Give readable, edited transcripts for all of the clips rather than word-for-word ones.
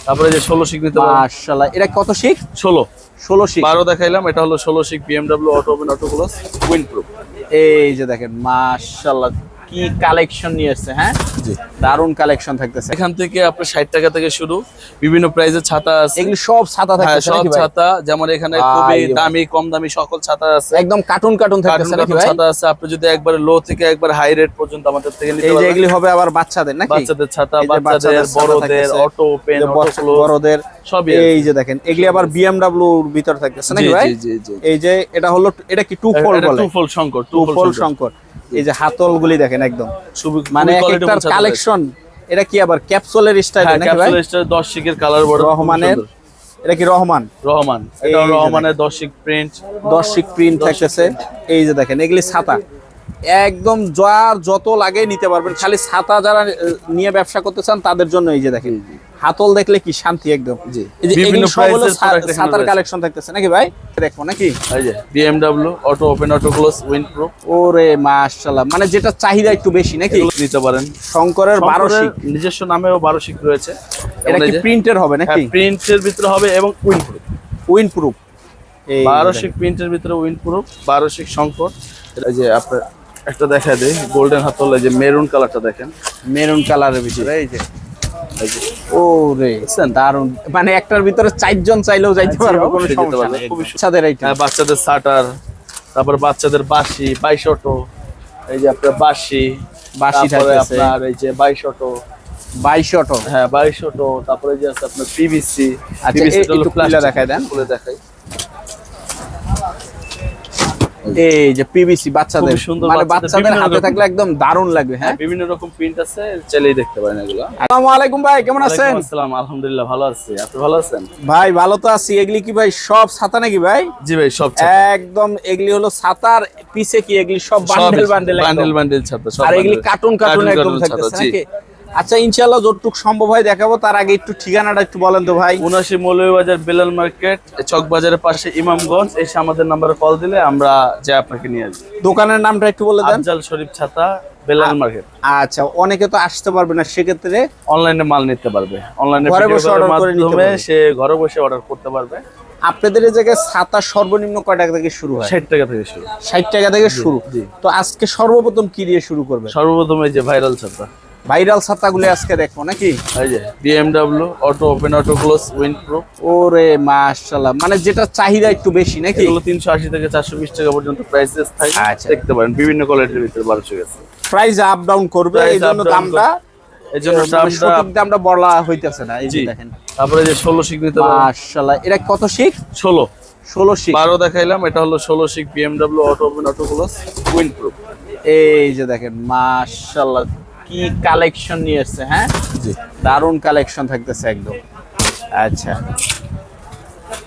তারপরে যে 16 শিক নিতে পারেন। মাশাআল্লাহ, এটা কত শিক? 16 শিক। 12 দেখাইলাম, এটা হলো 16 শিক BMW auto open auto close wind proof. এই যে দেখেন মাশাআল্লাহ কি কালেকশন নিয়ে আসছে। হ্যাঁ জি, দারুন কালেকশন থাকতেছে। এখান থেকে আপনার 60 টাকা থেকে শুরু, বিভিন্ন প্রাইসের ছাতা আছে। এগুলি সব ছাতা হ্যাঁ, থাকতেছে সব নাকি ভাই? ছাতা, যেমন এখানে খুবই দামি কম দামি সকল ছাতা আছে। একদম কার্টুন থাকতেছে কার্টুন নাকি ভাই? ছাতা আছে। আপনি যদি একবারে লো থেকে একবারে হাই রেট পর্যন্ত আমাদের থেকে নিতে এই যে পারবেন। এগুলি হবে আবার বাচ্চাদের নাকি? বাচ্চাদের ছাতা, এই যে বাচ্চাদের ছাতা বড়দের, থাকতেছে। অটো ওপেন এই যে অটো ক্লোজ বড়দের সবই এই যে দেখেন এগুলি আবার BMW এর ভিতর থাকতেছে নাকি জি, ভাই? জি, জি, জি। এই যে এটা হলো, এটা কি টু ফোল্ড বলে? টু ফোল্ড শঙ্কর, টু ফোল্ড শঙ্কর। এই যে হাতল গুলি দেখেন একদম মানে খুবই একটা quality কালেকশন। এটা কি আবার ক্যাপসুলের স্টাইল হ্যাঁ, নাকি ভাই? ক্যাপসুল স্টার 10 শিকের কালার বড় রহমানের, এটা কি রহমান? রহমান, এই এটা যে রহমানের 10 শিক প্রিন্ট। 10 শিক প্রিন্ট থাকতেছে। এই যে দেখেন এগুলি ছাতা একদম যত লাগে নিতে পারবেন। খালি ছাতা যারা নিয়ে ব্যবসা করতে চান তাদের জন্য এই যে দেখেন হাতল দেখলে কি শান্তি একদম। জি, এই যে বিভিন্ন এগুলো সব হলো প্রাইসের প্রোডাক্ট এখানে ছাতার রয়েছে। কালেকশন থাকতেছে নাকি ভাই? দেখো নাকি এই যে BMW auto open auto close wind proof. ওরে মাশাআল্লাহ, মানে যেটা চাহিদা একটু বেশি নাকি? এগুলো নিতে পারেন। শঙ্করের 12 শিক, নিজস্ব নামেও 12 শিক রয়েছে। এটা কি প্রিন্টের হবে নাকি? প্রিন্টের ভিতরে হবে এবং উইন্ড প্রুফ। Wind proof. এই 12 শিক প্রিন্টের ভিতরে উইন্ড প্রুফ, 12 শিক শঙ্কর। এই যে আপনার একটা দেখায় দেই, গোল্ডেন হাতল, এই যে মেরুন কালারটা দেখেন, মেরুন কালারের ভিতরে এই যে ওরে দারুন, মানে একটার ভিতরে 4 জন চাইলেও যাইতে পারবে, কোনো অবশ্যই যেতে সমস্যা পারবে, নেই। খুবই বাচ্চাদের এইটা হ্যাঁ, বাচ্চাদের শাটার, তারপর বাচ্চাদের বাঁশি 22 অটো, এই যে আপনার বাঁশি তারপরে থাকতেছে আপনার এই যে 22 অটো, 22 অটো। হ্যাঁ 22 অটো, তারপরে যে আছে আপনার পিভিসি। আচ্ছা, একটু খুলে দেখায় দেন। খুলে দেখাই। এই যে পিভিসি বাচ্চাদের, খুব সুন্দর, মানে বাচ্চাদের বাচ্চাদের বিভিন্ন হাতে রকম। থাকলে একদম দারুণ লাগবে। হ্যাঁ বিভিন্ন রকম প্রিন্ট আছে, চাইলেই দেখতে পারেন এগুলো। আসসালামু আলাইকুম ভাই, কেমন আছেন? ওয়ালাইকুম আসসালাম, আলহামদুলিল্লাহ ভালো আছি। আপনি ভালো আছেন? ভাই ভালো তো আছি। এগুলি কি ভাই সব ছাতা নাকি ভাই? জি ভাই, সব একদম এগুলি হলো ছাতার পিছে কি এগুলি সব বান্ডেল বান্ডেল ছাতা সব। আর এগুলি কার্টুন একদম থাকতেছে নাকি? আচ্ছা ইনশাআল্লাহ যতটুক সম্ভব হয় দেখাবো। তার আগে একটু ঠিকানাটা একটু বলেন তো ভাই। 79 মৌলভীবাজার বেলাল মার্কেট, চক বাজারের পাশে ইমামগঞ্জ। এসে আমাদের নাম্বারে কল দিলে আমরা যে আপনাকে নিয়ে আসবো। দোকানের নামটা একটু বলে দেন। আফজাল শরীফ ছাতা, বেলাল মার্কেট। আচ্ছা, অনেকে তো আসতে পারবে না, সেক্ষেত্রে অনলাইনে মাল নিতে পারবে, অনলাইনে ঘরে বসে অর্ডার করে নিতে মাধ্যমে পারবে। সে ঘরে বসে অর্ডার করতে পারবে। আপনাদের এই জায়গায় ছাতা সর্বনিম্ন কয় টাকা থেকে শুরু হয়? 60 টাকা থেকে শুরু। 60 টাকা থেকে শুরু। জি। তো আজকে সর্বপ্রথম কি দিয়ে শুরু করবে? সর্বপ্রথম এই যে ভাইরাল ছাতা, ভাইরাল ছাতাগুলো আজকে দেখবো নাকি? এই যে BMW auto open auto close wind proof. ওরে মাশাআল্লাহ, মানে যেটা চাহিদা একটু বেশি নাকি? এগুলো 380 থেকে 420 টাকা পর্যন্ত প্রাইসেস থাকে। আচ্ছা। দেখতে পারেন বিভিন্ন কোয়ালিটির ভিতরে 1200 গেছে। প্রাইস আপ ডাউন করবে, Price এই জন্য up down দামটা, এই জন্য মানে সঠিক দামটা বলা হইতেছে না। এই যে জি। দেখেন তারপরে যে 16 শিক নিতে পারেন। মাশাআল্লাহ, এটা কত শিক? 16 শিক। 12 দেখাইলাম, এটা হলো 16 শিক BMW auto open auto close wind proof. এই যে দেখেন মাশাআল্লাহ কি কালেকশন নিয়ে আসছে। হ্যাঁ জি। দারুন কালেকশন থাকতেছে একদম। আচ্ছা,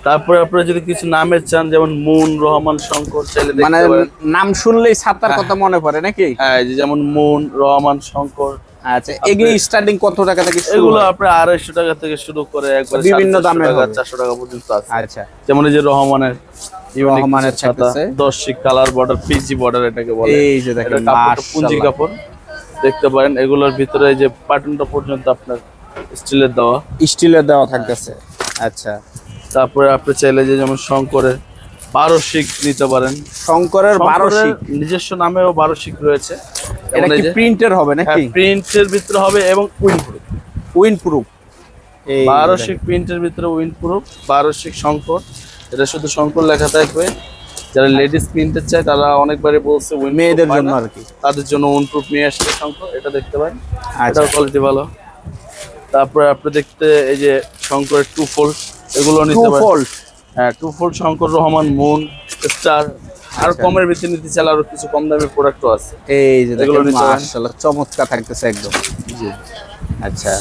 তারপরে আপনারা যদি কিছু নামের চান, যেমন মুন, রহমান, শঙ্কর, চাইলে মানে দেখতে পারেন। নাম শুনলেই ছাতার কথা মনে পড়ে নাকি? হ্যাঁ, এই যে যেমন মুন, রহমান, শঙ্কর। আচ্ছা, এগুলি স্টার্টিং কত টাকা থেকে শুরু এগুলো হয়? আপনার 250 টাকা থেকে শুরু করে একবারে বিভিন্ন 450 দামের টাকা, হবে। 400 টাকা পর্যন্ত আছে। আচ্ছা, যেমন এই যে রহমানের রহমানের ছাতা, থাকতেছে। 10 শিক কালার বর্ডার, পিজি বর্ডার এটাকে বলে। এই যে দেখেন এটা কাপড়টা পুঁজি মাশাআল্লাহ। কাপড় দেখতে পারেন। এগুলোর ভিতরে এই যে বাটনটা পর্যন্ত আপনার স্টিলের দেওয়া। স্টিলের দেওয়া থাকতেছে। আচ্ছা, তারপরে আপনি চাইলে যে যেমন শঙ্করের 12 শিক নিতে পারেন। শঙ্করের 12 শিক, নিজস্ব নামেও 12 শিক রয়েছে। এটা কি প্রিন্টের হবে নাকি? প্রিন্টের ভিতরে হবে এবং উইন্ড প্রুফ। Wind proof. এই 12 শিক প্রিন্টের ভিতরে উইন্ড প্রুফ, 12 শিক শঙ্কর। এটা শুধু শঙ্কর লেখা থাকবে। যারা লেডিস প্রিন্টের চায় তারা অনেকবারই বলছে উইন্ড মেয়েদের জন্য আর কি, তাদের জন্য উইন্ড প্রুফ নিয়ে আসছে শঙ্কর। এটা দেখতে পারেন, আচ্ছা। এটাও কোয়ালিটি ভালো। তারপরে আপনি দেখতে এই যে শঙ্করের 2 ফোল্ড, এগুলো নিতে পারেন। 2 ফোল্ড। হ্যাঁ, 2 fold Shankar, Rahman, moon, star. আর কমের ভিতরে নিতে চাইলে আরো কিছু কম দামের প্রোডাক্টও আছে। এই যে এগুলো দেখেন নিতে পারেন। মাশাআল্লাহ চমৎকার থাকতেছে একদম। জি। আচ্ছা,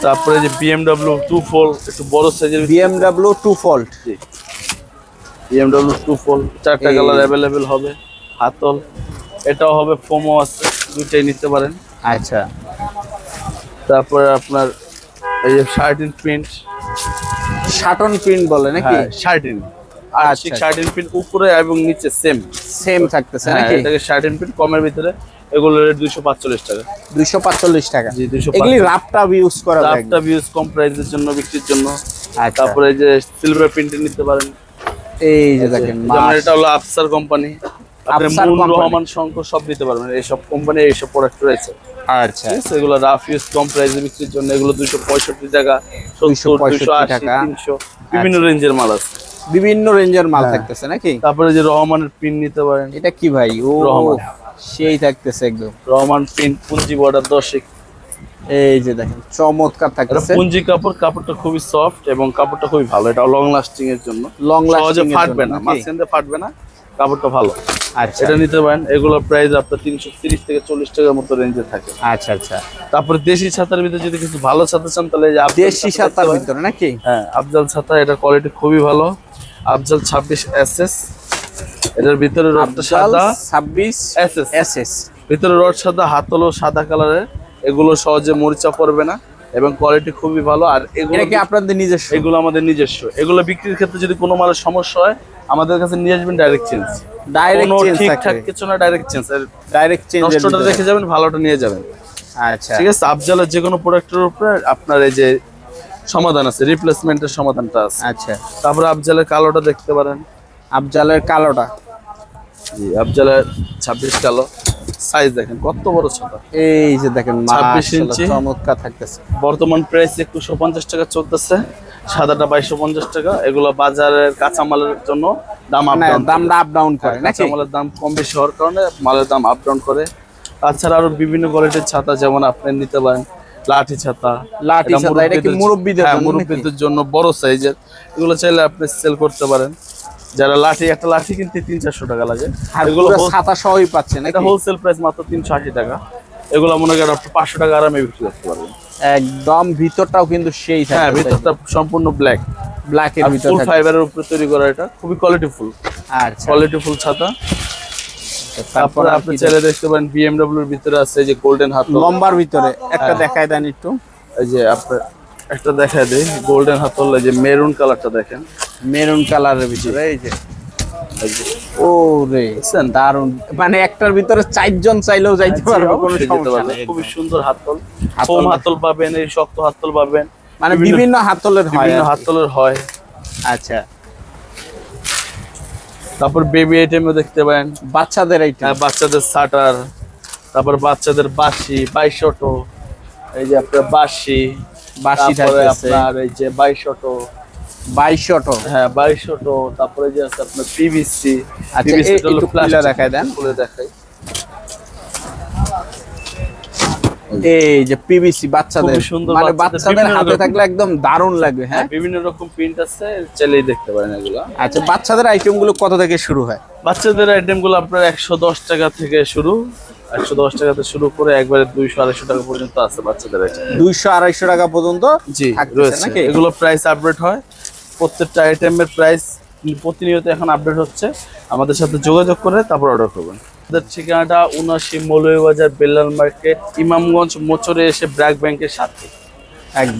তারপরে যে BMW 2 ফোল্ড, একটু বড় সাইজের BMW 2 ফোল্ড। জি। BMW 2 ফোল্ড, 4টা কালার অ্যাভেলেবেল হবে। হাতল এটাও হবে, ফোমও আছে, দুইটাই নিতে পারেন। আচ্ছা, তারপরে আপনার এই যে 13 প্রিন্ট, শাটন প্রিন্ট বলে নাকি? হ্যাঁ 13। আচ্ছা। 13 প্রিন্ট উপরে এবং নিচে সেম সেম থাকতেছে হ্যাঁ, নাকি? এটাকে 13 প্রিন্ট কমের ভিতরে। এগুলোর রেট 245 টাকা। 245 টাকা। জি 245। এগুলি রাফটা ইউজ করা যায়, রাফটা ইউজ কম প্রাইসের জন্য, বিক্রির জন্য। আচ্ছা। তারপরে এই যে সিলভার প্রিন্টে নিতে পারেন। এই যে দেখেন, যেমন এটা হলো আফসার কোম্পানি, আপনি আফসার মুন, কোম্পানি। রহমান, শঙ্কর সব নিতে পারবেন। এইসব কোম্পানি এইসব প্রোডাক্ট রয়েছে। আচ্ছা, ঠিক আছে, এগুলো রাফ ইউজ কম প্রাইসে বিক্রির জন্য। এগুলো 265 টাকা, 70, 265 টাকা। 280, 300 বিভিন্ন রেঞ্জের মাল আছে। বিভিন্ন রেঞ্জের মাল হ্যাঁ। থাকতেছে নাকি? তারপরে যে রহমানের পিন নিতে পারেন। এটা কি ভাই? ও রহমান। সেই থাকতেছে একদম। রহমান পিন পুঞ্জি বর্ডার 10। এই যে দেখেন চমৎকার এটা থাকতেছে। পুঞ্জি কাপড়, কাপড়টা খুবই সফট এবং কাপড়টা খুবই ভালো। এটা লং লাস্টিং এর জন্য, লং সহজে লাস্টিং ফাটবে না, মাঝখান দিয়ে ফাটবে না, কাপড়টা ভালো। আচ্ছা এটা নিতে পারেন। এগুলোর প্রাইস আপনার 330 থেকে 40 টাকার মতো রেঞ্জে থাকে। আচ্ছা আচ্ছা। তারপরে দেশি ছাতার ভিতরে যদি কিছু ভালো ছাতা চান তাহলে এই যে আফজাল দেশি ছাতা সাতার দেখতে পারেন। ভিতরে নাকি? হ্যাঁ, আফজাল ছাতা, এটা কোয়ালিটি খুবই ভালো। আফজাল 26 এসএস, এটার ভিতরে রডটা সাদা 26 এসএস, এসএস। ভিতরে রড সাদা, হাতলও সাদা কালারের। এগুলো সহজে মরিচা পড়বে না এবং কোয়ালিটি খুবই ভালো। আর এগুলো এটা কি আপনাদের নিজস্ব? এগুলো আমাদের নিজস্ব। এগুলো বিক্রির ক্ষেত্রে যদি কোনো মালের সমস্যা হয় আমাদের কাছে নিয়ে আসবেন, ডাইরেক্ট চেঞ্জ। ডাইরেক্ট কোনো চেঞ্জ ঠিকঠাক থাকে? কিছু না, ডাইরেক্ট চেঞ্জ। Direct change. নষ্টটা রেখে যাবেন, ভালোটা নিয়ে যাবেন। আচ্ছা ঠিক আছে, আফজালের যে কোনো প্রোডাক্টের উপরে আপনার এই যে সমাধান আছে, রিপ্লেসমেন্টের সমাধানটা আছে। আচ্ছা। তারপরে আফজালের কালোটা দেখতে পারেন। আফজালের কালোটা। জি, আফজালের 26 কালো। সাইজ দেখেন কত বড় ছোট। এই যে দেখেন 26 মাশাআল্লাহ ইঞ্চি। চমৎকার থাকতেছে। বর্তমান প্রাইস 2150 টাকা চলতেছে, সাদাটা 2250 টাকা। এগুলো বাজারের কাঁচামালের জন্য দাম আপ মানে ডাউন, দামটা আপ ডাউন করে নাকি? কাঁচামালের দাম কম বেশি হওয়ার কারণে মালের দাম আপ ডাউন করে। তাছাড়া আরো বিভিন্ন কোয়ালিটির ছাতা, যেমন আপনি নিতে পারেন লাঠি ছাতা। লাঠি এটা ছাতা, এটা কি মুরব্বিদের হ্যাঁ, জন্য নাকি? মুরব্বিদের জন্য বড় সাইজের। এগুলো চাইলে আপনি সেল করতে পারেন। যারা লাঠি, একটা লাঠি কিনতে 300-400 টাকা লাগে, আর এগুলো পুরো ছাতা সহই পাচ্ছে এটা নাকি? হোলসেল প্রাইস মাত্র 380 টাকা। এগুলো মনে করেন আপনি 500 টাকা আরামে বিক্রি করতে পারবেন। একদম ভিতরটাও কিন্তু সেই হ্যাঁ, থাকতেছে। ভিতরটা সম্পূর্ণ ব্ল্যাক, ব্ল্যাকের আর ভিতর ফুল থাকতেছে। ফাইবারের উপরে তৈরি করা। এটা খুবই কোয়ালিটিফুল, আচ্ছা। কোয়ালিটিফুল ছাতা। তারপরে আপনি চাইলে দেখতে পারেন বিএমডব্লিউ এর ভিতরে আছে এই যে গোল্ডেন হাতল। লম্বার ভিতরে একটা হ্যাঁ। দেখায় দেন একটু। এই যে আপনার একটা দেখায় দেই, গোল্ডেন হাতল। এই যে মেরুন কালারটা দেখেন, মেরুন কালারের ভিতরে এই যে। এই যে ও রে দেখছেন? দারুন। মানে একটার ভিতরে 4 জন চাইলেও যাইতে পারবে, কোনো অবশ্যই যেতে সমস্যা পারবেন। নেই। খুবই সুন্দর হাতল, হাতল। ফোম হাতল পাবেন, এই শক্ত হাতল পাবেন, মানে বিভিন্ন হাতলের হয় বিভিন্ন আর কি। হাতলের হয়। আচ্ছা। তারপর বেবি আইটেমও দেখতে পারেন। বাচ্চাদের আইটেম। হ্যাঁ, বাচ্চাদের শাটার, তারপর বাচ্চাদের বাঁশি, বাইশটো। এই যে আপনার বাঁশি, বাঁশি তারপরে থাকতেছে। আপনার এই যে বাইশটো। 2200 হ্যাঁ, বাইশটো। তারপরে যে আছে আপনার পিভিসি। আচ্ছা, একটু খুলে দেখায় দেন। খুলে দেখাই। এই যে পিভিসি বাচ্চাদের, খুবই সুন্দর মানে বাচ্চাদের বাচ্চাদের বিভিন্ন হাতে রকম। থাকলে একদম দারুণ লাগবে। হ্যাঁ, বিভিন্ন রকম প্রিন্ট আছে, চাইলেই দেখতে পারেন এগুলো। আচ্ছা। বাচ্চাদের আইটেম গুলো কত থেকে শুরু হয়? বাচ্চাদের আইটেম গুলো আপনার 110 টাকা থেকে শুরু, 110 টাকাতে শুরু করে একবারে 200-250 টাকা পর্যন্ত আছে বাচ্চাদের আইটেম। 200-250 টাকা পর্যন্ত জি, থাকতেছে রয়েছে। নাকি? এগুলো প্রাইস আপডেট হয়, প্রত্যেকটা আইটেমের প্রাইস প্রতিনিয়ত এখন আপডেট হচ্ছে। আমাদের সাথে যোগাযোগ করে তারপর অর্ডার করবেন। আমাদের ঠিকানাটা 79 মৌলভীবাজার বেল্লাল মার্কেট, ইমামগঞ্জ মোচরে এসে ব্র্যাক ব্যাংকের সাথে। একদম।